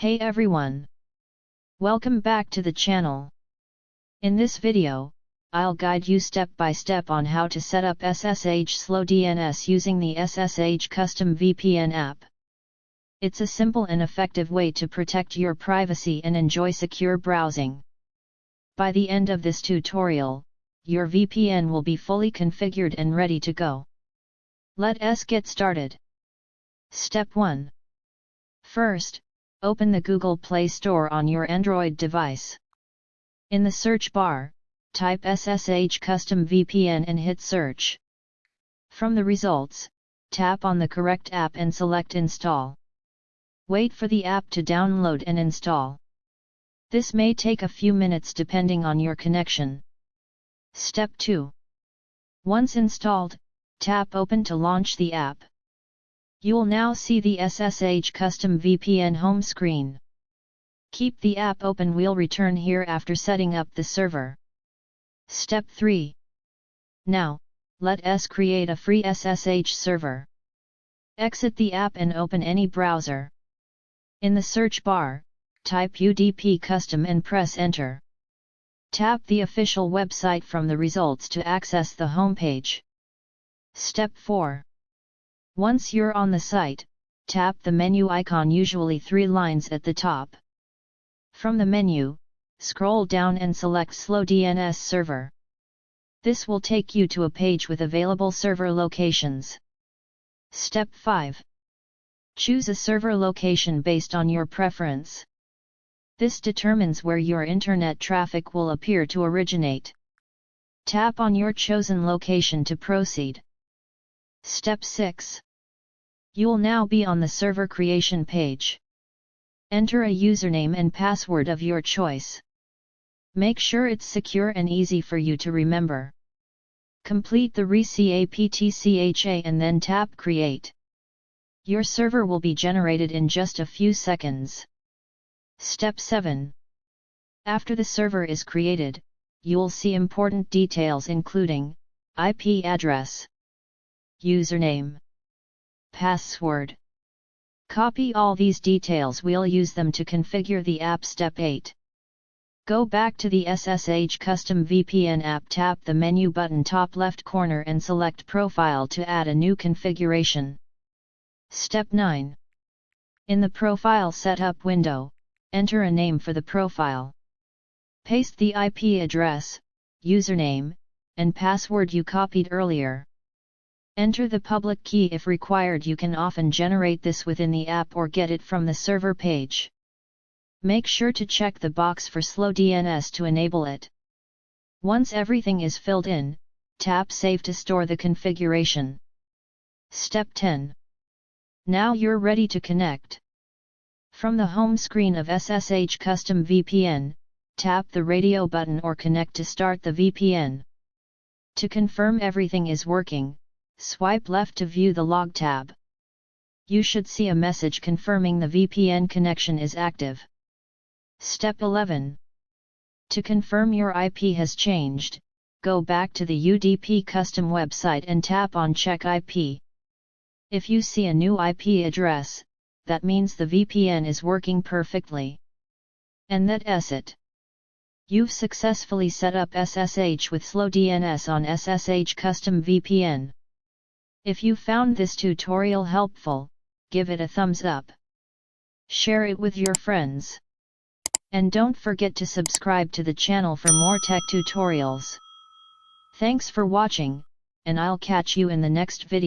Hey everyone! Welcome back to the channel. In this video, I'll guide you step by step on how to set up SSH Slow DNS using the SSH Custom VPN app. It's a simple and effective way to protect your privacy and enjoy secure browsing. By the end of this tutorial, your VPN will be fully configured and ready to go. Let's get started. Step 1. First, open the Google Play Store on your Android device. In the search bar, type SSH Custom VPN and hit search. From the results, tap on the correct app and select Install. Wait for the app to download and install. This may take a few minutes depending on your connection. Step 2. Once installed, tap Open to launch the app. You'll now see the SSH Custom VPN home screen. Keep the app open. We'll return here after setting up the server. Step 3. Now, let us create a free SSH server. Exit the app and open any browser. In the search bar, type UDP Custom and press Enter. Tap the official website from the results to access the homepage. Step 4. Once you're on the site, tap the menu icon, usually 3 lines at the top. From the menu, scroll down and select Slow DNS Server. This will take you to a page with available server locations. Step 5. Choose a server location based on your preference. This determines where your internet traffic will appear to originate. Tap on your chosen location to proceed. Step 6. You'll now be on the server creation page. Enter a username and password of your choice. Make sure it's secure and easy for you to remember. Complete the recaptcha and then tap Create. Your server will be generated in just a few seconds. Step 7. After the server is created, you'll see important details including IP address, username, password. Copy all these details. We'll use them to configure the app. Step 8. Go back to the SSH Custom VPN app, tap the menu button top left corner and select Profile to add a new configuration. Step 9. In the Profile Setup window, enter a name for the profile. Paste the IP address, username, and password you copied earlier. Enter the public key if required. You can often generate this within the app or get it from the server page. Make sure to check the box for Slow DNS to enable it. Once everything is filled in, tap Save to store the configuration. Step 10. Now you're ready to connect. From the home screen of SSH Custom VPN, tap the radio button or connect to start the VPN. To confirm everything is working, swipe left to view the log tab. You should see a message confirming the VPN connection is active. Step 11. To confirm your IP has changed, go back to the UDP Custom website and tap on Check IP. If you see a new IP address, that means the VPN is working perfectly. And that's it. You've successfully set up SSH with Slow DNS on SSH Custom VPN. If you found this tutorial helpful, give it a thumbs up. Share it with your friends. And don't forget to subscribe to the channel for more tech tutorials. Thanks for watching, and I'll catch you in the next video.